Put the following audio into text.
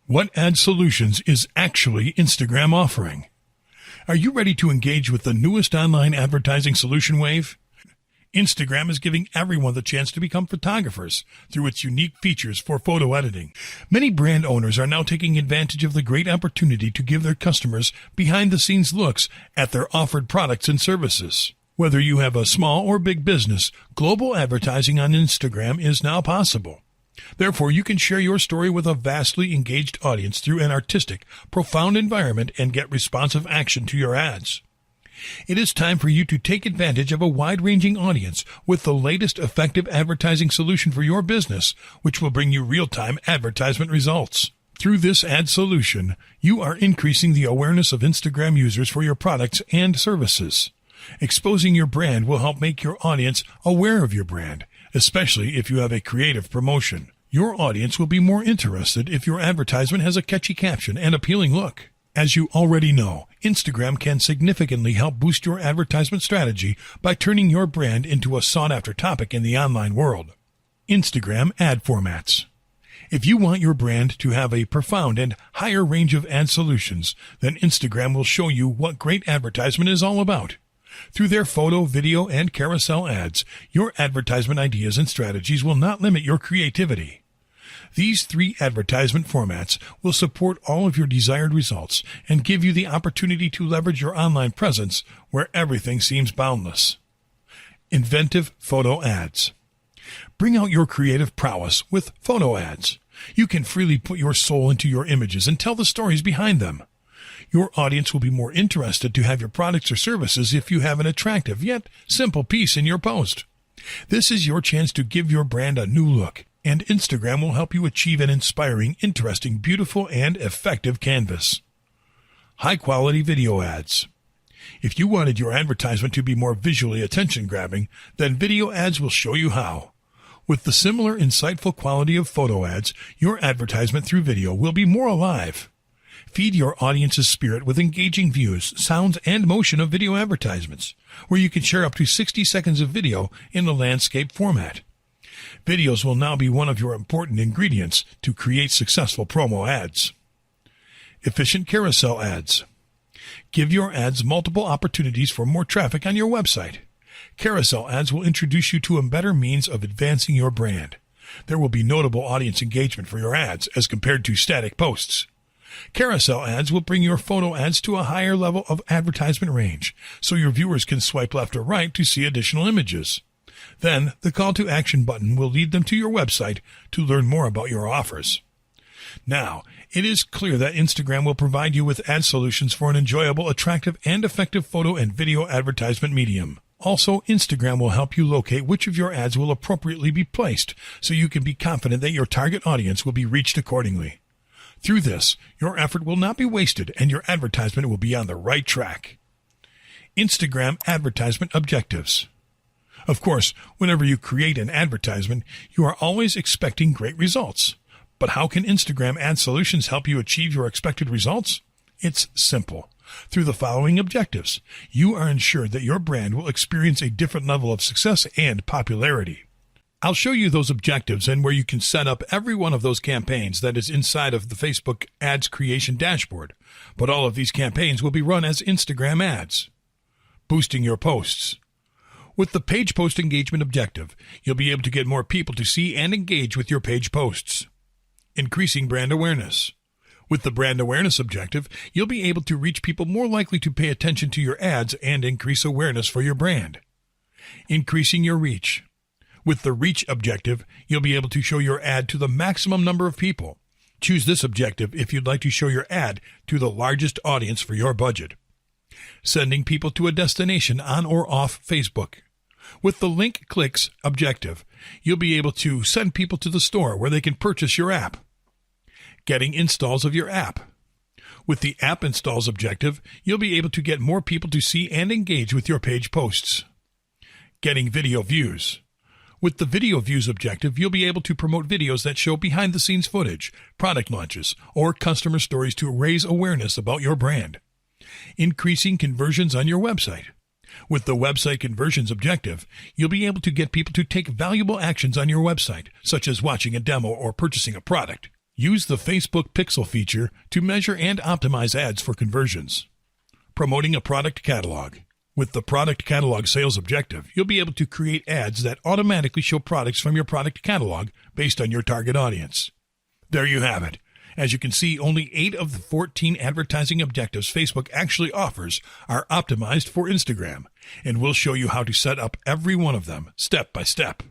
What Ad Solutions is actually Instagram offering? Are you ready to engage with the newest online advertising solution wave? Instagram is giving everyone the chance to become photographers through its unique features for photo editing. Many brand owners are now taking advantage of the great opportunity to give their customers behind-the-scenes looks at their offered products and services. Whether you have a small or big business, global advertising on Instagram is now possible. Therefore, you can share your story with a vastly engaged audience through an artistic, profound environment and get responsive action to your ads. It is time for you to take advantage of a wide-ranging audience with the latest effective advertising solution for your business, which will bring you real-time advertisement results. Through this ad solution, you are increasing the awareness of Instagram users for your products and services. Exposing your brand will help make your audience aware of your brand, especially if you have a creative promotion. Your audience will be more interested if your advertisement has a catchy caption and appealing look. As you already know, Instagram can significantly help boost your advertisement strategy by turning your brand into a sought-after topic in the online world. Instagram ad formats. If you want your brand to have a profound and higher range of ad solutions, then Instagram will show you what great advertisement is all about. Through their photo, video, and carousel ads, your advertisement ideas and strategies will not limit your creativity. These 3 advertisement formats will support all of your desired results and give you the opportunity to leverage your online presence where everything seems boundless. Inventive photo ads. Bring out your creative prowess with photo ads. You can freely put your soul into your images and tell the stories behind them. Your audience will be more interested to have your products or services if you have an attractive yet simple piece in your post. This is your chance to give your brand a new look, and Instagram will help you achieve an inspiring, interesting, beautiful, and effective canvas. High-quality video ads. If you wanted your advertisement to be more visually attention-grabbing, then video ads will show you how. With the similar insightful quality of photo ads, your advertisement through video will be more alive. Feed your audience's spirit with engaging views, sounds, and motion of video advertisements, where you can share up to 60 seconds of video in the landscape format. Videos will now be one of your important ingredients to create successful promo ads. Efficient carousel ads. Give your ads multiple opportunities for more traffic on your website. Carousel ads will introduce you to a better means of advancing your brand. There will be notable audience engagement for your ads as compared to static posts. Carousel ads will bring your photo ads to a higher level of advertisement range, so your viewers can swipe left or right to see additional images. Then, the call to action button will lead them to your website to learn more about your offers. Now, it is clear that Instagram will provide you with ad solutions for an enjoyable, attractive, and effective photo and video advertisement medium. Also, Instagram will help you locate which of your ads will appropriately be placed, so you can be confident that your target audience will be reached accordingly. Through this, your effort will not be wasted and your advertisement will be on the right track. Instagram advertisement objectives. Of course, whenever you create an advertisement, you are always expecting great results. But how can Instagram ad solutions help you achieve your expected results? It's simple. Through the following objectives, you are ensured that your brand will experience a different level of success and popularity. I'll show you those objectives and where you can set up every one of those campaigns that is inside of the Facebook Ads Creation Dashboard. But all of these campaigns will be run as Instagram ads. Boosting your posts. With the page post engagement objective, you'll be able to get more people to see and engage with your page posts. Increasing brand awareness. With the brand awareness objective, you'll be able to reach people more likely to pay attention to your ads and increase awareness for your brand. Increasing your reach. With the reach objective, you'll be able to show your ad to the maximum number of people. Choose this objective if you'd like to show your ad to the largest audience for your budget. Sending people to a destination on or off Facebook. With the link clicks objective, you'll be able to send people to the store where they can purchase your app. Getting installs of your app. With the app installs objective, you'll be able to get more people to see and engage with your page posts. Getting video views. With the video views objective, you'll be able to promote videos that show behind-the-scenes footage, product launches, or customer stories to raise awareness about your brand. Increasing conversions on your website. With the website conversions objective, you'll be able to get people to take valuable actions on your website, such as watching a demo or purchasing a product. Use the Facebook Pixel feature to measure and optimize ads for conversions. Promoting a product catalog. With the product catalog sales objective, you'll be able to create ads that automatically show products from your product catalog based on your target audience. There you have it. As you can see, only 8 of the 14 advertising objectives Facebook actually offers are optimized for Instagram, and we'll show you how to set up every one of them step by step.